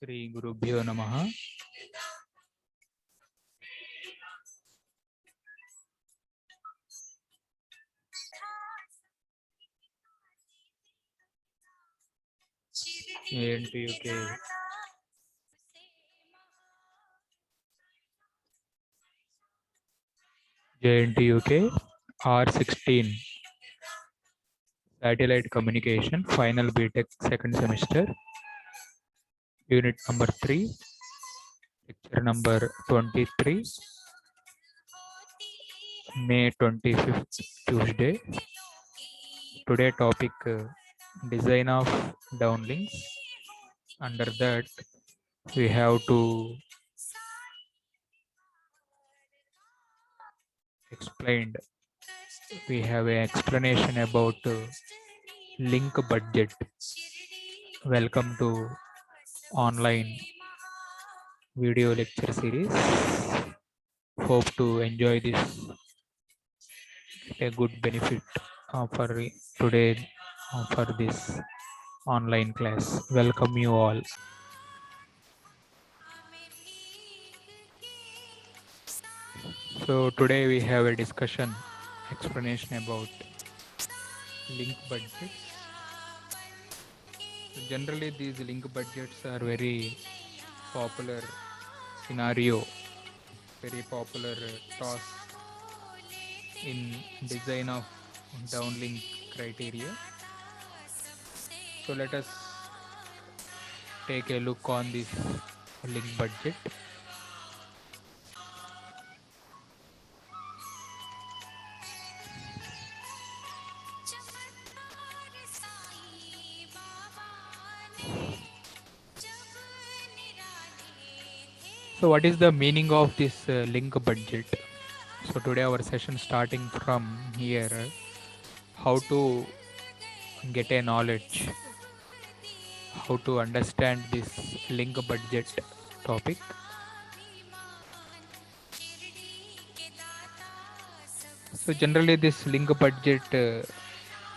Shri Gurubhyo Namaha. ANTUK JNTUK R16 Satellite Communication Final BTech second semester Unit number 3 Lecture number 23 May 25th Tuesday. Today topic design of downlinks. Under that we have to explained. We have an explanation about link budget. Welcome to online video lecture series. Hope to enjoy this. A good benefit for today for this online class. Welcome you all. So today we have a discussion, explanation about link budgets. So generally these link budgets are very popular scenario, very popular task in design of downlink criteria. So let us take a look on this link budget. So what is the meaning of this link budget? So today our session starting from here, how to get a knowledge, how to understand this link budget topic. So generally this link budget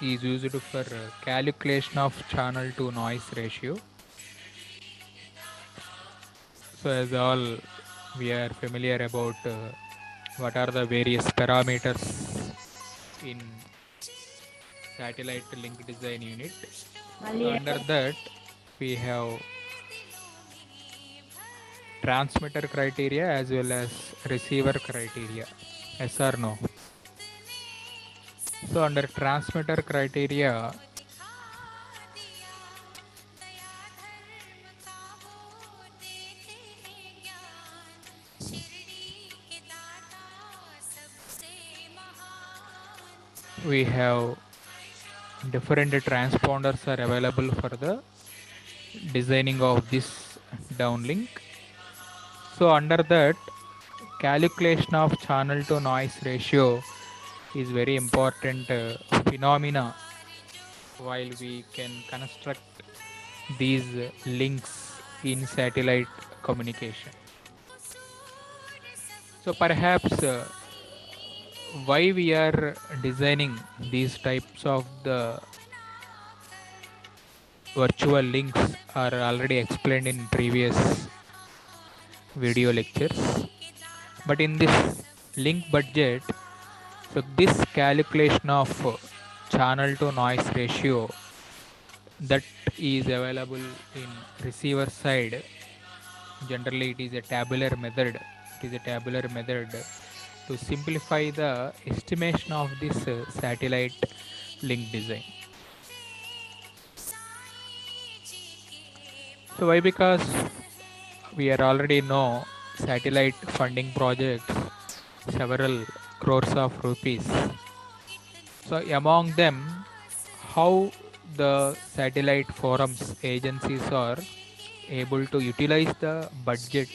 is used for calculation of channel to noise ratio. So as all we are familiar about what are the various parameters in satellite link design unit. So under that we have transmitter criteria as well as receiver criteria. Yes or no? So under transmitter criteria, we have different transponders are available for the designing of this downlink. So under that, calculation of channel to noise ratio is very important phenomena while we can construct these links in satellite communication. So perhaps why we are designing these types of the virtual links are already explained in previous video lectures. But in this link budget, so this calculation of channel to noise ratio that is available in receiver side, generally it is a tabular method. It is a tabular method to simplify the estimation of this satellite link design. So why? Because we are already know satellite funding projects, several crores of rupees. So among them, how the satellite forums agencies are able to utilize the budget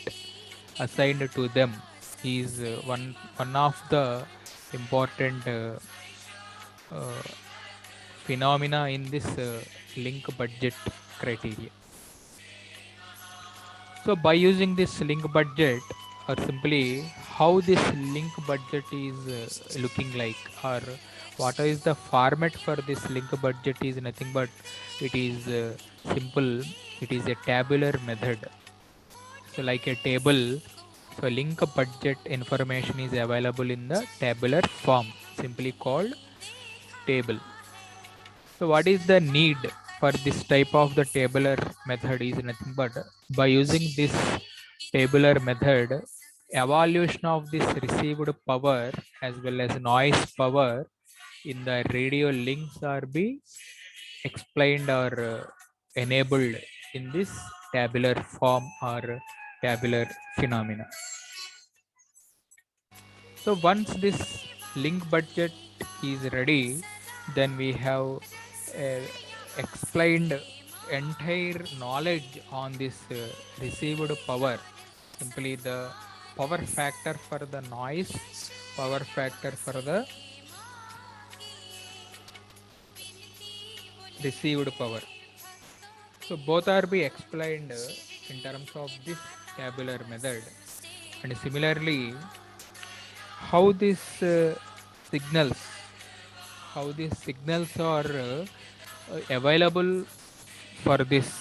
assigned to them is one of the important phenomena in this link budget criteria. So by using this link budget, or simply how this link budget is looking like, or what is the format for this link budget is nothing but it is simple. It is a tabular method. So like a table, so link budget information is available in the tabular form, simply called table. So what is the need for this type of the tabular method is nothing but by using this tabular method, evaluation of this received power as well as noise power in the radio links are be explained or enabled in this tabular form or tabular phenomena. So once this link budget is ready, then we have explained entire knowledge on this received power. Simply the power factor for the noise, power factor for the received power. So both are be explained in terms of this tabular method. And similarly, how these signals, how these signals are available for this.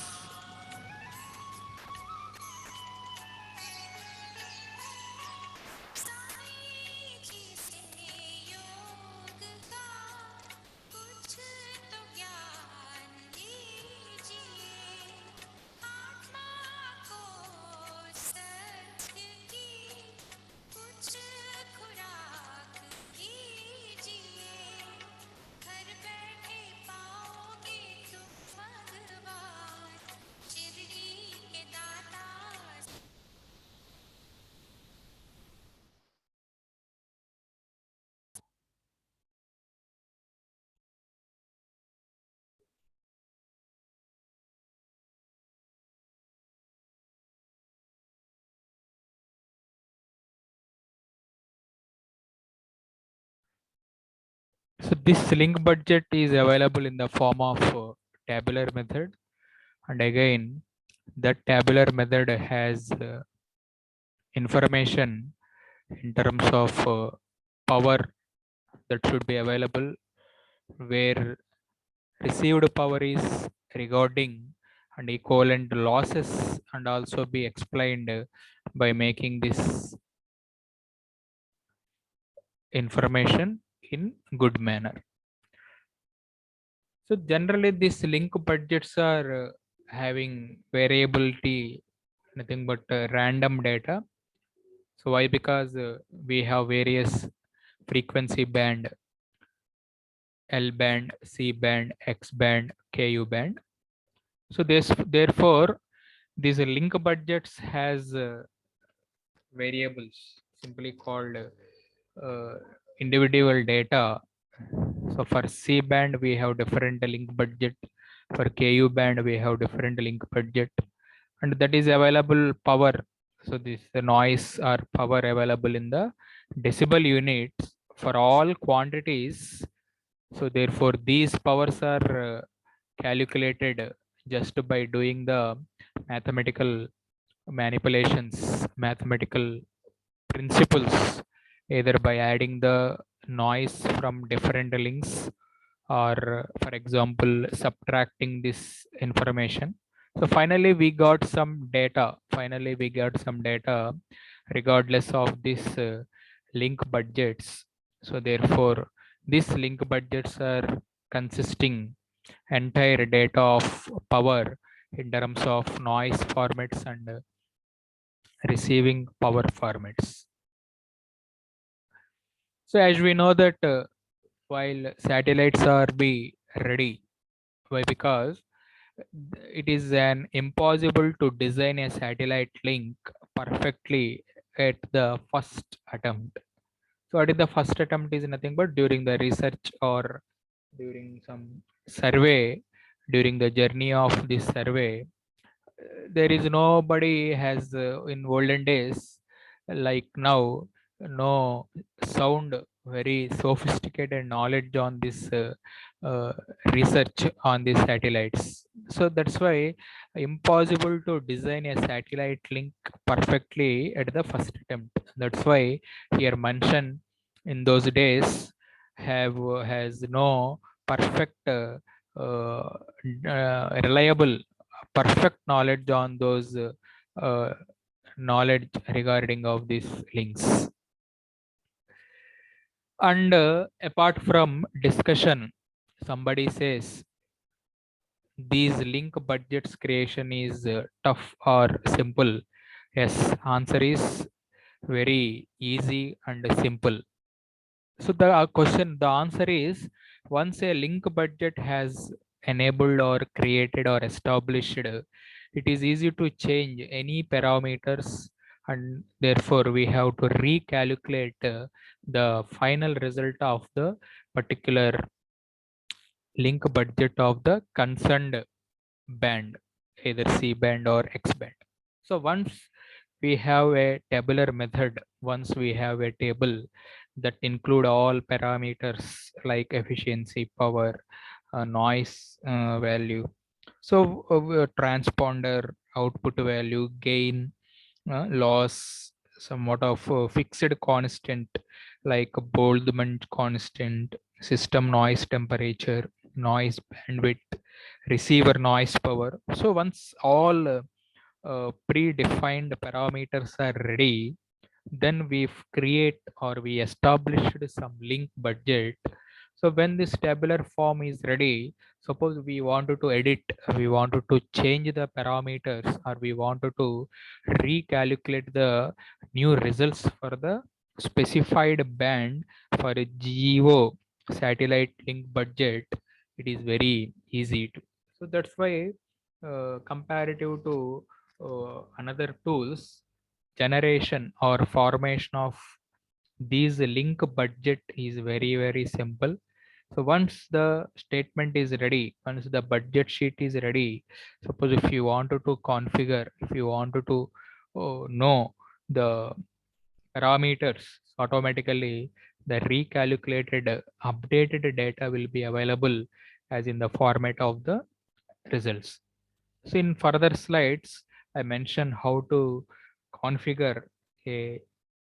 So this link budget is available in the form of tabular method, and again that tabular method has information in terms of power that should be available, where received power is regarding and equivalent losses, and also be explained by making this information in good manner. So generally these link budgets are having variability, nothing but random data. So why? Because we have various frequency band, L band, C band, X band, KU band. So this therefore these link budgets has variables simply called individual data. So for C band we have different link budget, for KU band we have different link budget, and that is available power. So this the noise or power available in the decibel units for all quantities. So therefore these powers are calculated just by doing the mathematical manipulations, mathematical principles, either by adding the noise from different links or, for example, subtracting this information. So finally, we got some data. Finally, we got some data regardless of this link budgets. So therefore, these link budgets are consisting entire data of power in terms of noise formats and receiving power formats. So as we know that while satellites are be ready, why? Because it is an impossible to design a satellite link perfectly at the first attempt. So what is the first attempt is nothing but during the research or during some survey, during the journey of this survey, there is nobody has in olden days like now no sound very sophisticated knowledge on this uh, research on these satellites. So that's why impossible to design a satellite link perfectly at the first attempt. That's why here mention in those days have has no perfect reliable perfect knowledge on those uh, knowledge regarding of these links. And apart from discussion, somebody says these link budgets creation is tough or simple. Yes, answer is very easy and simple. So the the answer is, once a link budget has enabled or created or established, it is easy to change any parameters, and therefore we have to recalculate the final result of the particular link budget of the concerned band, either C band or X band. So once we have a tabular method, once we have a table that include all parameters like efficiency, power, noise value, so transponder output value, gain, loss, somewhat of fixed constant like Boltzmann constant, system noise temperature, noise bandwidth, receiver noise power. So once all predefined parameters are ready, then we create or we established some link budget. So when this tabular form is ready, suppose we wanted to edit, we wanted to change the parameters, or we wanted to recalculate the new results for the specified band for a GEO satellite link budget, it is very easy to. So that's why comparative to another tools, generation or formation of these link budget is very simple. So once the statement is ready, once the budget sheet is ready, suppose if you wanted to configure, if you wanted to know the parameters, automatically the recalculated updated data will be available as in the format of the results. So in further slides, I mentioned how to configure a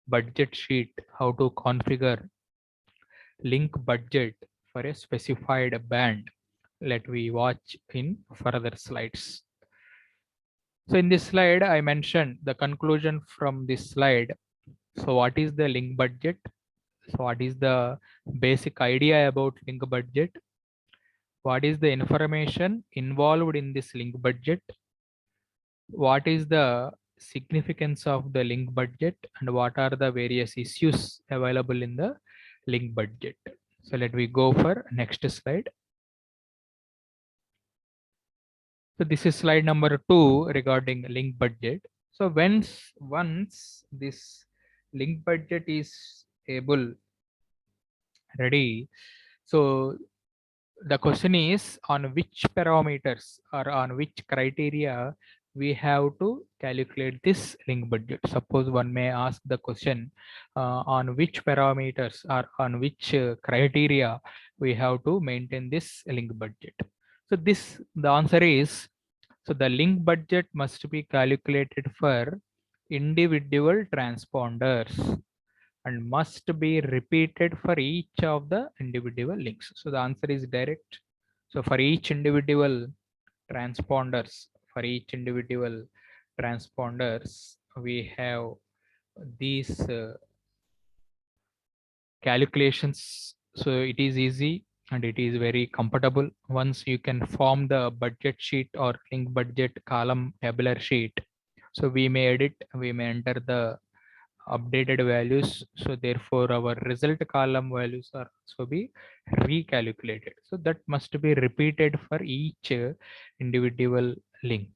budget sheet, how to configure link budget for a specified band. Let we watch in further slides. So in this slide, I mentioned the conclusion from this slide. So what is the link budget? So what is the basic idea about link budget? What is the information involved in this link budget? What is the significance of the link budget, and what are the various issues available in the link budget? So let me go for next slide. So this is slide number 2 regarding link budget. So once this link budget is able ready, so the question is on which parameters or on which criteria we have to calculate this link budget. Suppose one may ask the question on which parameters or on which criteria we have to maintain this link budget. So the answer is, so the link budget must be calculated for individual transponders and must be repeated for each of the individual links. So the answer is direct. So for each individual transponders, we have these calculations. So it is easy and it is very comfortable. Once you can form the budget sheet or link budget column tabular sheet, so we may edit, we may enter the updated values. So therefore our result column values are also be recalculated. So that must be repeated for each individual link.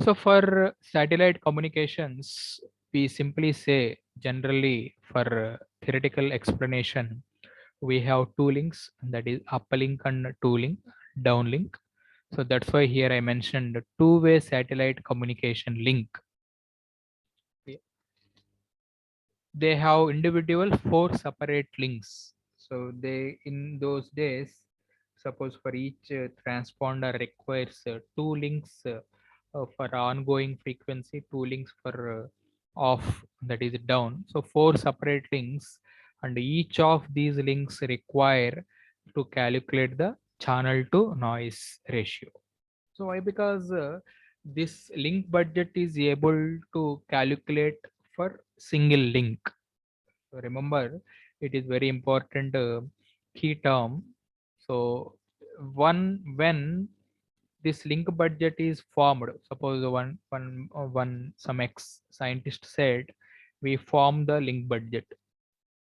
So for satellite communications, we simply say generally for theoretical explanation, we have two links, that is uplink and downlink. So that's why here I mentioned two-way satellite communication link. They have individual 4 separate links. So they, in those days, suppose for each transponder requires 2 links for ongoing frequency, 2 links for off, that is down. So 4 separate links, and each of these links require to calculate the channel to noise ratio. So why? Because this link budget is able to calculate for single link. So remember, it is very important key term. So when this link budget is formed, suppose one some ex scientist said we form the link budget.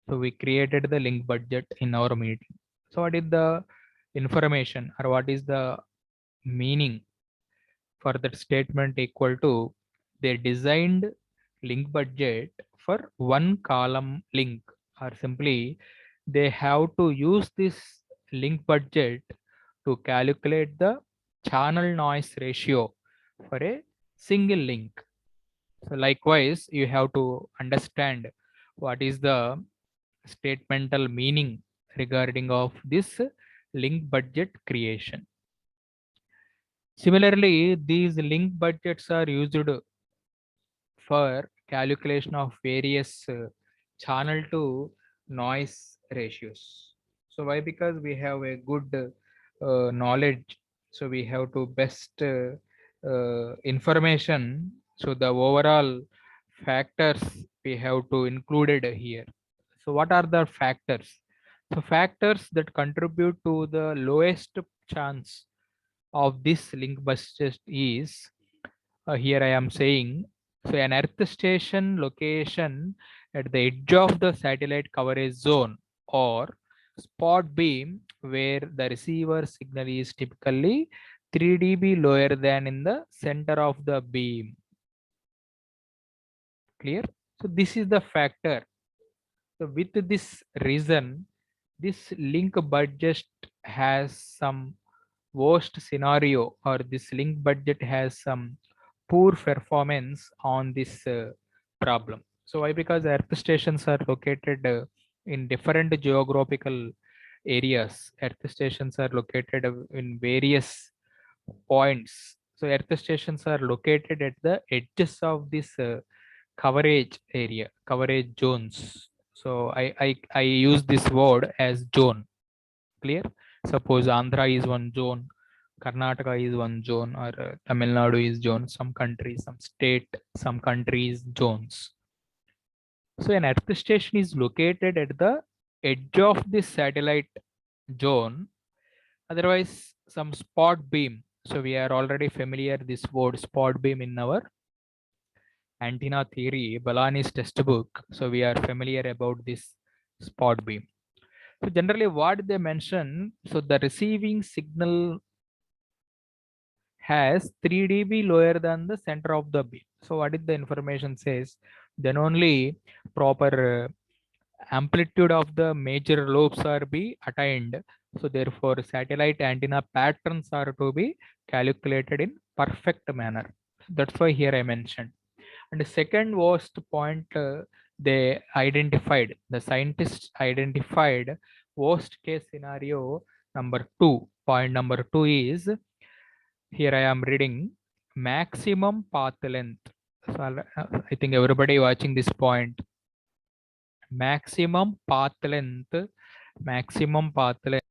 So we created the link budget in our meeting. So what is the information or what is the meaning for that statement? Equal to they designed link budget for one column link, or simply they have to use this link budget to calculate the channel noise ratio for a single link. So likewise you have to understand what is the statemental meaning regarding of this link budget creation. Similarly, these link budgets are used for calculation of various channel to noise ratios. So why? Because we have a good knowledge. So we have to best information. So the overall factors we have to included here. So what are the factors? So factors that contribute to the lowest chance of this link budget is, here I am saying, so an earth station location at the edge of the satellite coverage zone or spot beam where the receiver signal is typically 3 dB lower than in the center of the beam. Clear? So this is the factor. So with this reason, this link budget has some worst scenario, or this link budget has some poor performance on this problem. So why? Because earth stations are located in different geographical areas. Earth stations are located in various points. So earth stations are located at the edges of this coverage area, coverage zones. So I use this word as zone. Clear? Suppose Andhra is one zone, Karnataka is one zone, or Tamil Nadu is zone, some countries, some state, some countries zones. So an earth station is located at the edge of this satellite zone. Otherwise, some spot beam. So we are already familiar this word spot beam in our antenna theory, Balani's textbook. So we are familiar about this spot beam. So generally what they mention, so the receiving signal has 3 dB lower than the center of the beam. So what is the information says? Then only proper amplitude of the major lobes are be attained. So therefore satellite antenna patterns are to be calculated in perfect manner. That's why here I mentioned. And the second worst point the scientists identified worst case scenario number two. Point number two is, here I am reading, maximum path length. So I think everybody watching this point, maximum path length, maximum path length.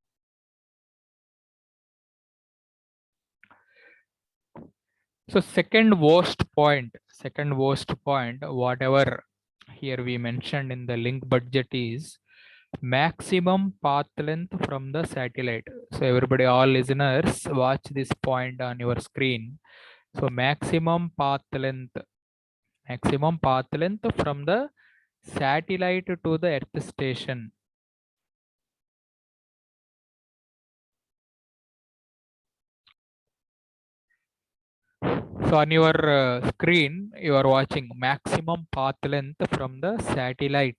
So second worst point, whatever here we mentioned in the link budget is maximum path length from the satellite. So everybody, all listeners, watch this point on your screen. So maximum path length from the satellite to the earth station. So on your screen, you are watching maximum path length from the satellite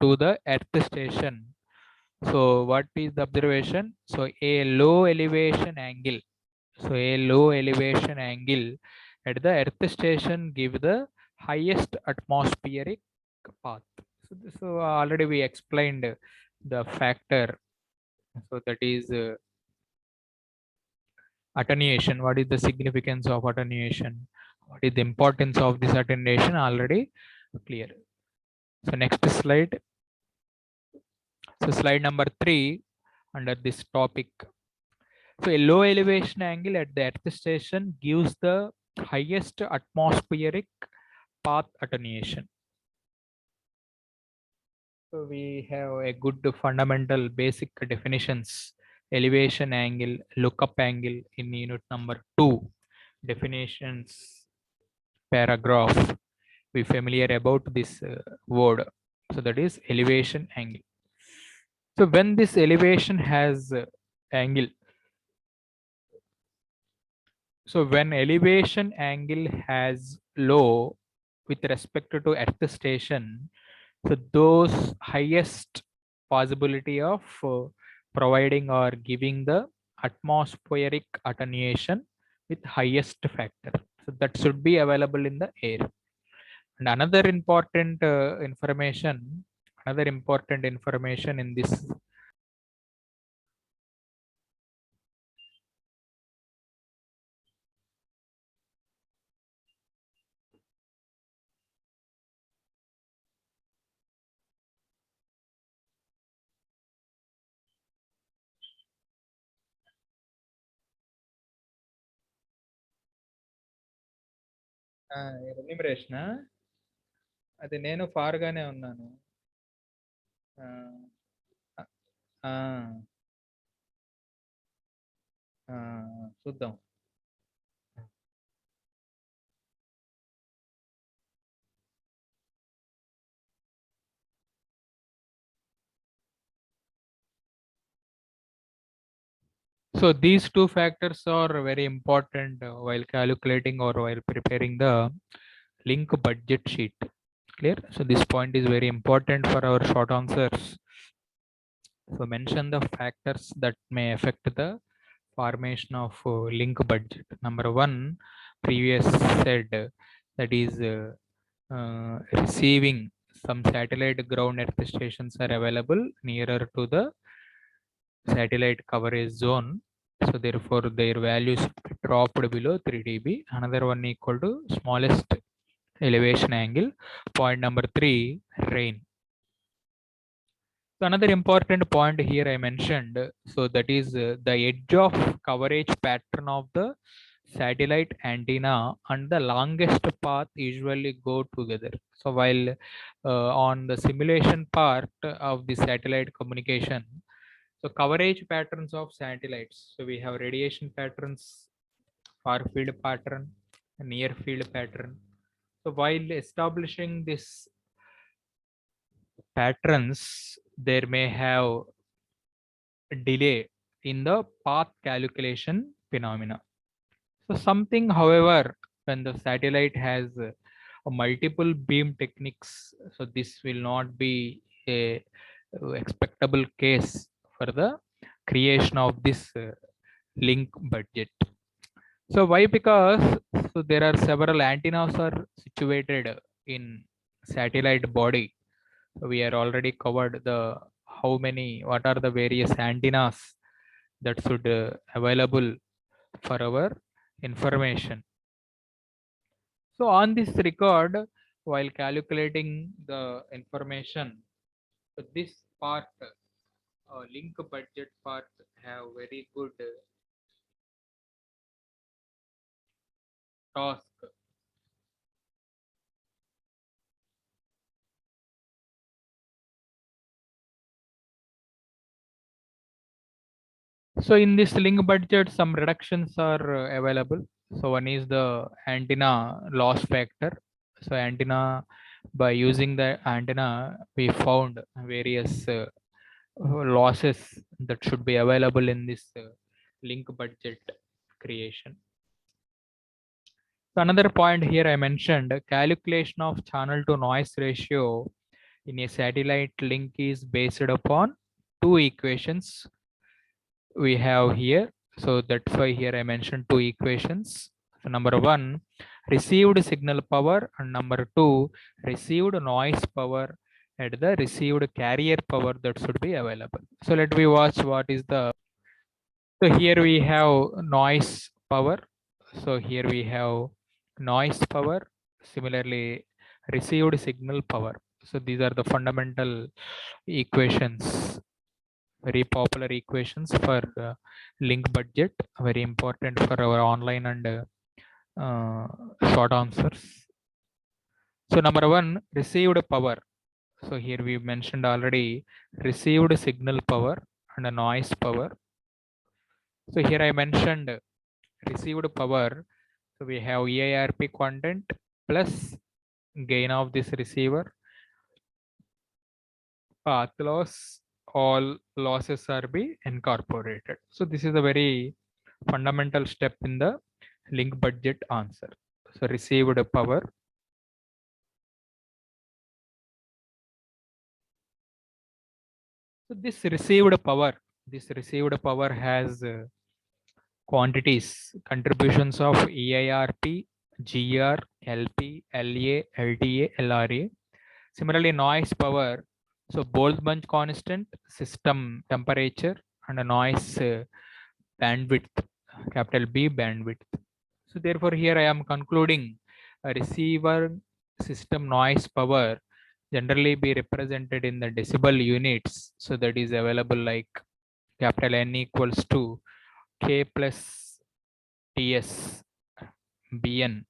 to the earth station. So what is the observation? So a low elevation angle. So a low elevation angle at the earth station give the highest atmospheric path. So already we explained the factor. So that is attenuation. What is the significance of attenuation? What is the importance of this attenuation? Already clear. So next slide. So slide number 3 under this topic. So a low elevation angle at the earth station gives the highest atmospheric path attenuation. So we have a good fundamental basic definitions. Elevation angle, lookup angle in unit number 2. Definitions paragraph. Be familiar about this word. So that is elevation angle. So when this elevation has angle, so when elevation angle has low with respect to earth station, so those highest possibility of providing or giving the atmospheric attenuation with highest factor. So that should be available in the air. And another important information in this. Remuneration అది నేను ఫార్గానే ఉన్నాను. ఆ, ఆ, ఆ, చూద్దాం. So these two factors are very important while calculating or while preparing the link budget sheet. Clear? So this point is very important for our short answers. So mention the factors that may affect the formation of link budget. Number one, previous said that is receiving some satellite ground earth stations are available nearer to the satellite coverage zone. So therefore their values dropped below 3 dB. Another one equal to smallest elevation angle. Point number 3, rain. So another important point here I mentioned, so that is the edge of coverage pattern of the satellite antenna and the longest path usually go together. So while on the simulation part of the satellite communication, so coverage patterns of satellites. So we have radiation patterns, far field pattern, near field pattern. So while establishing this patterns, there may have delay in the path calculation phenomena. So something, however, when the satellite has a multiple beam techniques, so this will not be a expectable case for the creation of this link budget. So why? Because so there are several antennas are situated in satellite body. So we are already covered the how many, what are the various antennas that should available for our information. So on this record, while calculating the information, so this part, link budget part, have very good task. So in this link budget, some reductions are available. So one is the antenna loss factor. So antenna, by using the antenna, we found various losses that should be available in this link budget creation. So another point here I mentioned, calculation of channel to noise ratio in a satellite link is based upon two equations we have here. So that's why here I mentioned two equations. So number one, received signal power, and number two, received noise power at the received carrier power that should be available. So let me watch what is the, so here we have noise power. So here we have noise power, similarly received signal power. So these are the fundamental equations very popular equations for link budget, very important for our online and short answers. So number one, received power. So here we mentioned already received signal power and a noise power. So here I mentioned received power. So we have EIRP content plus gain of this receiver, path loss, all losses are be incorporated. So this is a very fundamental step in the link budget answer. So received power. So this received power has quantities, contributions of EIRP, GR, LP, LA, LTA, LRA. Similarly, noise power. So Boltzmann constant, system temperature, and a noise bandwidth, capital B bandwidth. So therefore, here I am concluding a receiver system noise power generally be represented in the decibel units. So that is available like capital N equals to K plus TS BN.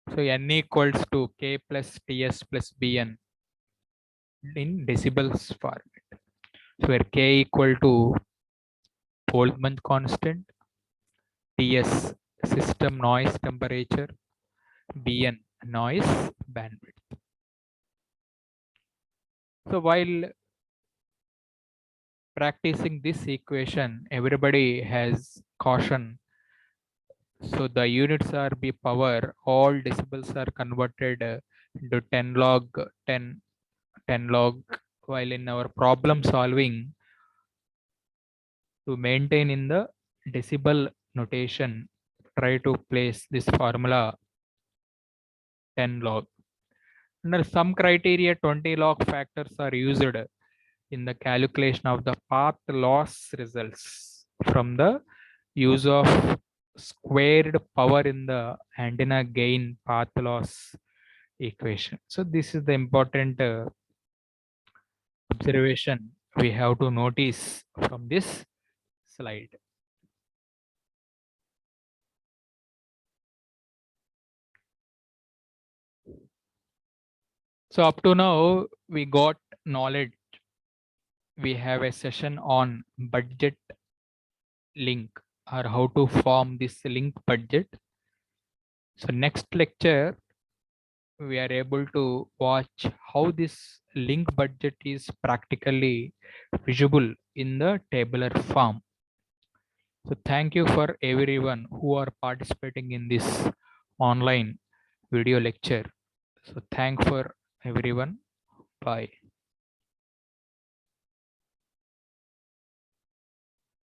So N equals to K plus TS plus BN in decibels format. So where K equal to Boltzmann constant, TS system noise temperature, BN noise bandwidth. So while practicing this equation, everybody has caution. So the units are be power, all decibels are converted into 10 log 10 log, while in our problem solving to maintain in the decibel notation, try to place this formula 10 log. Under some criteria, 20 log factors are used in the calculation of the path loss results from the use of squared power in the antenna gain path loss equation. So this is the important observation we have to notice from this slide. So up to now, we got knowledge. We have a session on budget link or how to form this link budget. So next lecture, we are able to watch how this link budget is practically visible in the tabular form. So thank you for everyone who are participating in this online video lecture. So thank for everyone. Bye.